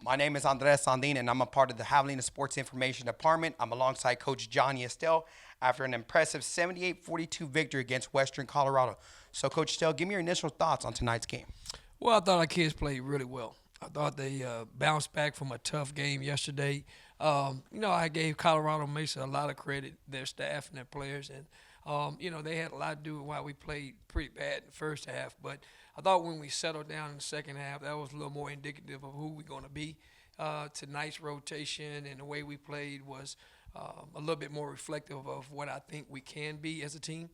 My name is Andres Sandin, and I'm a part of the Javelina Sports Information Department. I'm alongside Coach Johnny Estelle after an impressive 78-42 victory against Western Colorado. So, Coach Estelle, give me your initial thoughts on tonight's game. Well, I thought our kids played really well. I thought they bounced back from a tough game yesterday. I gave Colorado Mesa a lot of credit, their staff and their players, and they had a lot to do with why we played pretty bad in the first half. But I thought when we settled down in the second half, that was a little more indicative of who we're going to be. Tonight's rotation and the way we played was a little bit more reflective of what I think we can be as a team.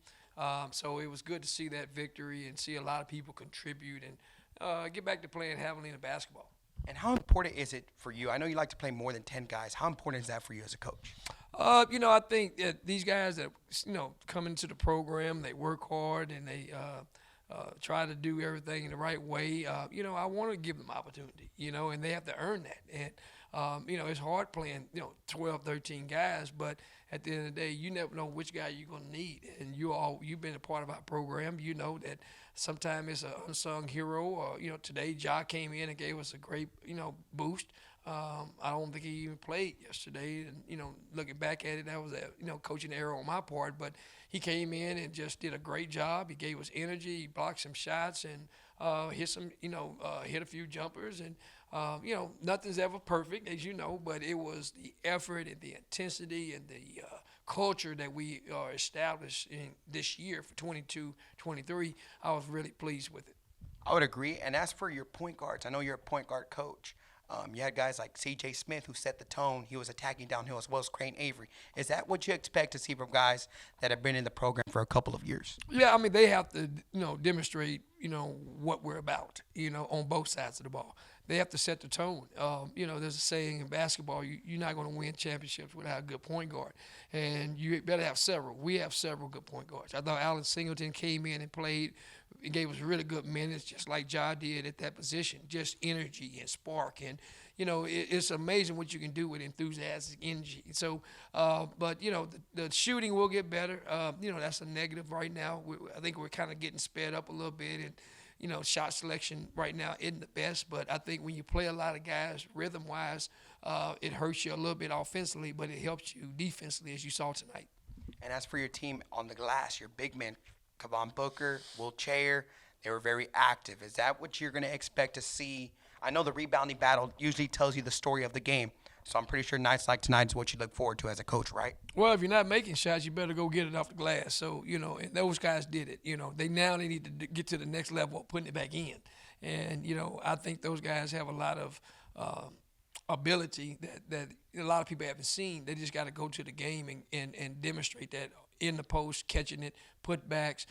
So it was good to see that victory and see a lot of people contribute and get back to playing Javelina basketball. And how important is it for you? I know you like to play more than 10 guys. How important is that for you as a coach? I think that these guys that come into the program, they work hard and they try to do everything in the right way. I want to give them opportunity. And they have to earn that. And it's hard playing 12, 13 guys, but at the end of the day, you never know which guy you're gonna need. And you've been a part of our program. You know that sometimes it's an unsung hero. Or today Ja came in and gave us a great boost. I don't think he even played yesterday, and looking back at it, that was a coaching error on my part. But he came in and just did a great job. He gave us energy. He blocked some shots and hit a few jumpers. And nothing's ever perfect, as you know, but it was the effort and the intensity and the culture that we are established in this year for 22-23. I was really pleased with it. I would agree. And as for your point guards, I know you're a point guard coach. You had guys like C.J. Smith who set the tone. He was attacking downhill as well as Crane Avery. Is that what you expect to see from guys that have been in the program for a couple of years? Yeah, I mean they have to demonstrate what we're about on both sides of the ball. They have to set the tone. There's a saying in basketball: you're not going to win championships without a good point guard, and you better have several. We have several good point guards. I thought Alan Singleton came in and played. He gave us really good minutes, just like Ja did at that position. Just energy and spark, and it's amazing what you can do with enthusiastic energy. So, but the shooting will get better. That's a negative right now. I think we're kind of getting sped up a little bit, and shot selection right now isn't the best. But I think when you play a lot of guys rhythm-wise, it hurts you a little bit offensively, but it helps you defensively, as you saw tonight. And as for your team on the glass, your big men, Kavan Booker, Will Chair, they were very active. Is that what you're going to expect to see? I know the rebounding battle usually tells you the story of the game, so I'm pretty sure nights like tonight is what you look forward to as a coach, right? Well, if you're not making shots, you better go get it off the glass. So, and those guys did it. They need to get to the next level of putting it back in. And, I think those guys have a lot of ability that a lot of people haven't seen. They just got to go to the game and demonstrate that in the post, catching it, putbacks.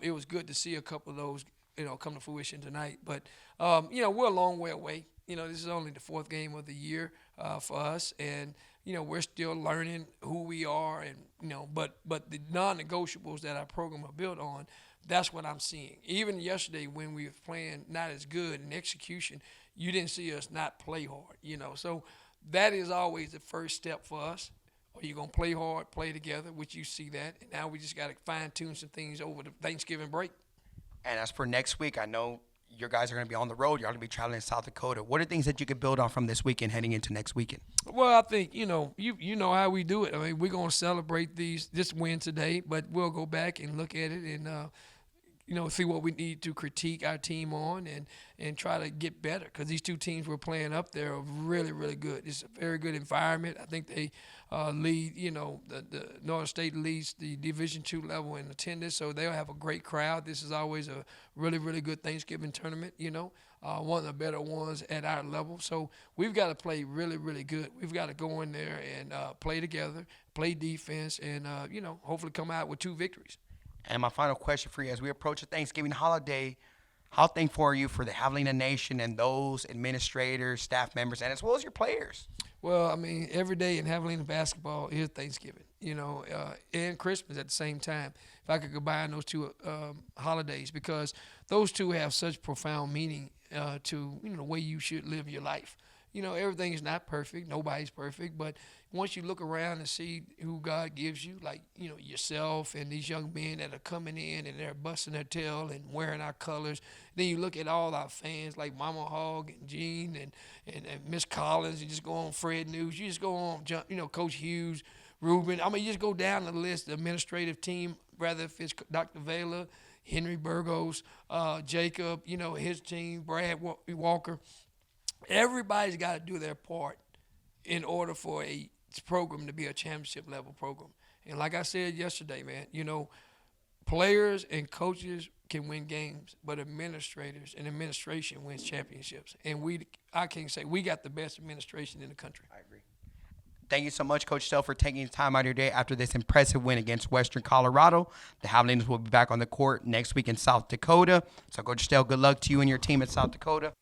It was good to see a couple of those, come to fruition tonight. But, we're a long way away. This is only the fourth game of the year for us, and we're still learning who we are, and but the non-negotiables that our program are built on, that's what I'm seeing. Even yesterday when we were playing not as good in execution, you didn't see us not play hard. So that is always the first step for us. Are you gonna play hard, play together, which you see that, and now we just got to fine-tune some things over the Thanksgiving break. And as for next week, I know your guys are going to be on the road. You're going to be traveling to South Dakota. What are things that you could build on from this weekend heading into next weekend? Well, I think you know how we do it. I mean, we're going to celebrate this win today, but we'll go back and look at it and see what we need to critique our team on and try to get better, because these two teams we're playing up there are really, really good. It's a very good environment. I think they lead, the Northern State leads the Division II level in attendance, so they'll have a great crowd. This is always a really, really good Thanksgiving tournament, one of the better ones at our level. So we've got to play really, really good. We've got to go in there and play together, play defense, and, hopefully come out with two victories. And my final question for you, as we approach the Thanksgiving holiday, how thankful are you for the Javelina Nation and those administrators, staff members, and as well as your players? Well, I mean, every day in Javelina basketball is Thanksgiving, and Christmas at the same time. If I could combine those two holidays, because those two have such profound meaning to the way you should live your life. everything is not perfect. Nobody's perfect. But once you look around and see who God gives you, like, yourself and these young men that are coming in and they're busting their tail and wearing our colors, then you look at all our fans like Mama Hogg and Gene and Miss Collins, and just go on Fred News. You just go on, Coach Hughes, Ruben. I mean, you just go down the list, the administrative team, whether if it's Dr. Vela, Henry Burgos, Jacob, his team, Brad Walker. Everybody's got to do their part in order for a program to be a championship level program. And like I said yesterday, man, players and coaches can win games, but administrators and administration wins championships. And I can say we got the best administration in the country. I agree. Thank you so much, Coach Estelle, for taking time out of your day after this impressive win against Western Colorado. The Javelins will be back on the court next week in South Dakota. So, Coach Estelle, good luck to you and your team at South Dakota.